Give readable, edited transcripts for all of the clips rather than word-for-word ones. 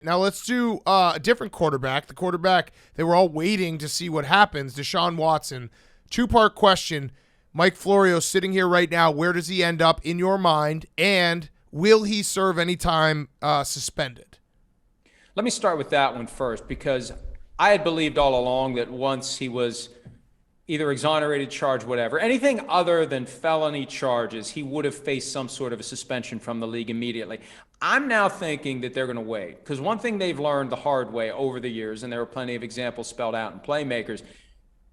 Now let's do a different quarterback. The quarterback they were all waiting to see what happens. Deshaun Watson. Two-part question. Mike Florio sitting here right now. Where does he end up in your mind? And will he serve any time suspended? Let me start with that one first, because I had believed all along that once he was either exonerated, charged, whatever, anything other than felony charges, he would have faced some sort of a suspension from the league immediately. I'm now thinking that they're going to wait, because one thing they've learned the hard way over the years, and there are plenty of examples spelled out in Playmakers,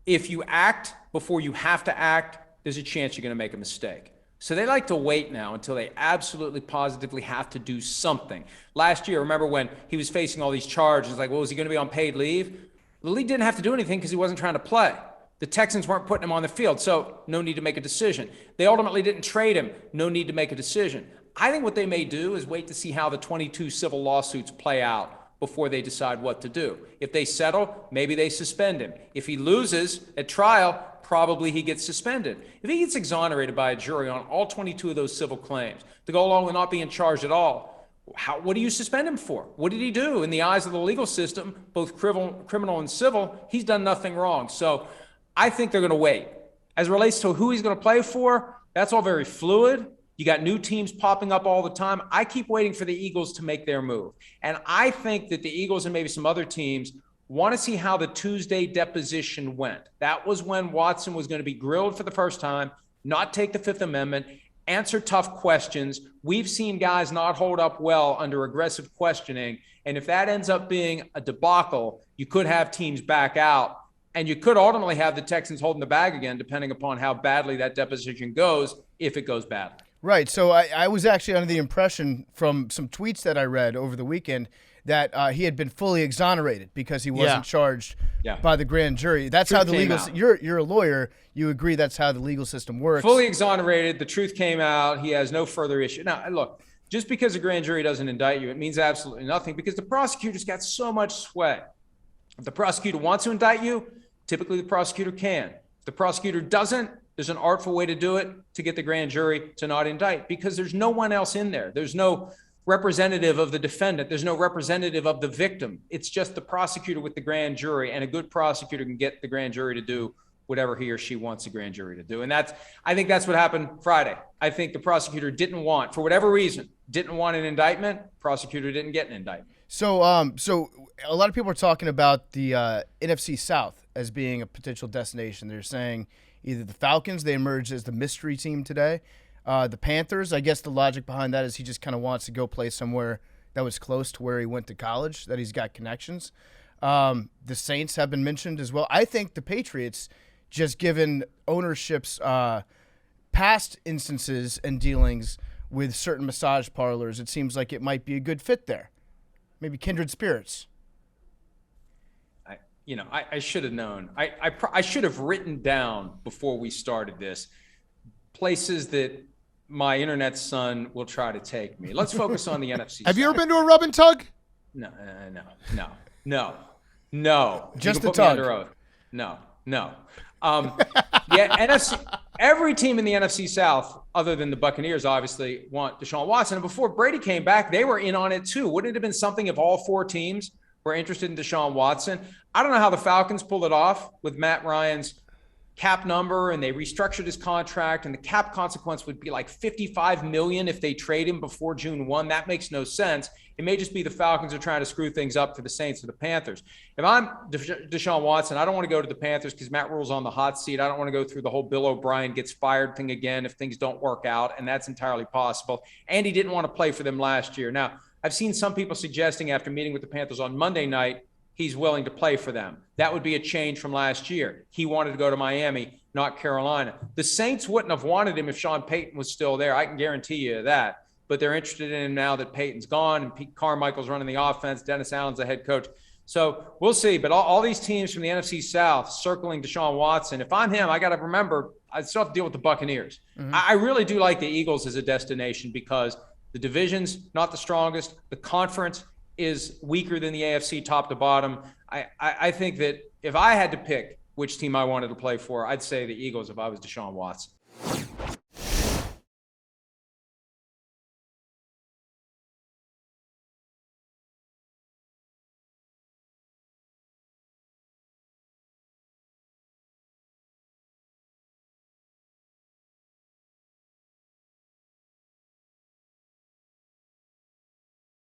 if you act before you have to act, there's a chance you're going to make a mistake. So they like to wait now until they absolutely positively have to do something. Last year, remember when he was facing all these charges, like, well, was he going to be on paid leave? The league didn't have to do anything because he wasn't trying to play. The Texans weren't putting him on the field, so no need to make a decision. They ultimately didn't trade him, no need to make a decision. I think what they may do is wait to see how the 22 civil lawsuits play out before they decide what to do. If they settle, maybe they suspend him. If he loses at trial, probably he gets suspended. If he gets exonerated by a jury on all 22 of those civil claims, to go along with not being charged at all, what do you suspend him for? What did he do? In the eyes of the legal system, both criminal and civil, he's done nothing wrong. So I think they're going to wait. As it relates to who he's going to play for, that's all very fluid. You got new teams popping up all the time. I keep waiting for the Eagles to make their move. And I think that the Eagles and maybe some other teams want to see how the Tuesday deposition went. That was when Watson was going to be grilled for the first time, not take the Fifth Amendment, answer tough questions. We've seen guys not hold up well under aggressive questioning. And if that ends up being a debacle, you could have teams back out. And you could ultimately have the Texans holding the bag again, depending upon how badly that deposition goes, if it goes badly. Right. So I was actually under the impression from some tweets that I read over the weekend that he had been fully exonerated because he wasn't charged by the grand jury. That's how the legal – you're a lawyer. You agree that's how the legal system works. Fully exonerated. The truth came out. He has no further issue. Now, look, just because a grand jury doesn't indict you, it means absolutely nothing because the prosecutor's got so much sway. If the prosecutor wants to indict you, typically the prosecutor can. If the prosecutor doesn't, there's an artful way to do it to get the grand jury to not indict because there's no one else in there. There's no representative of the defendant. There's no representative of the victim. It's just the prosecutor with the grand jury, and a good prosecutor can get the grand jury to do whatever he or she wants the grand jury to do. And I think that's what happened Friday. I think the prosecutor didn't want, for whatever reason, didn't want an indictment. Prosecutor didn't get an indictment. So a lot of people are talking about the NFC South as being a potential destination. They're saying either the Falcons, they emerged as the mystery team today. The Panthers, I guess the logic behind that is he just kind of wants to go play somewhere that was close to where he went to college, that he's got connections. The Saints have been mentioned as well. I think the Patriots, just given ownership's past instances and dealings with certain massage parlors, it seems like it might be a good fit there. Maybe kindred spirits. I should have known. I should have written down before we started this places that my internet son will try to take me. Let's focus on the NFC. Have you ever been to a rub and tug? No. Just a tug. No. NFC. Every team in the NFC South, other than the Buccaneers, obviously want Deshaun Watson. And before Brady came back, they were in on it too. Wouldn't it have been something if all four teams were interested in Deshaun Watson? I don't know how the Falcons pulled it off with Matt Ryan's cap number, and they restructured his contract, and the cap consequence would be like $55 million if they trade him before June 1. That makes no sense. It may just be the Falcons are trying to screw things up for the Saints or the Panthers. If I'm Deshaun Watson, I don't want to go to the Panthers because Matt Rule's on the hot seat. I don't want to go through the whole Bill O'Brien gets fired thing again if things don't work out, and that's entirely possible. And he didn't want to play for them last year. Now, I've seen some people suggesting after meeting with the Panthers on Monday night, he's willing to play for them. That would be a change from last year. He wanted to go to Miami, not Carolina. The Saints wouldn't have wanted him if Sean Payton was still there. I can guarantee you that. But they're interested in him now that Payton's gone and Pete Carmichael's running the offense. Dennis Allen's the head coach. So we'll see. But all these teams from the NFC South circling Deshaun Watson, if I'm him, I got to remember, I still have to deal with the Buccaneers. Mm-hmm. I really do like the Eagles as a destination because the division's not the strongest. The conference is weaker than the AFC top to bottom. I think that if I had to pick which team I wanted to play for, I'd say the Eagles if I was Deshaun Watson.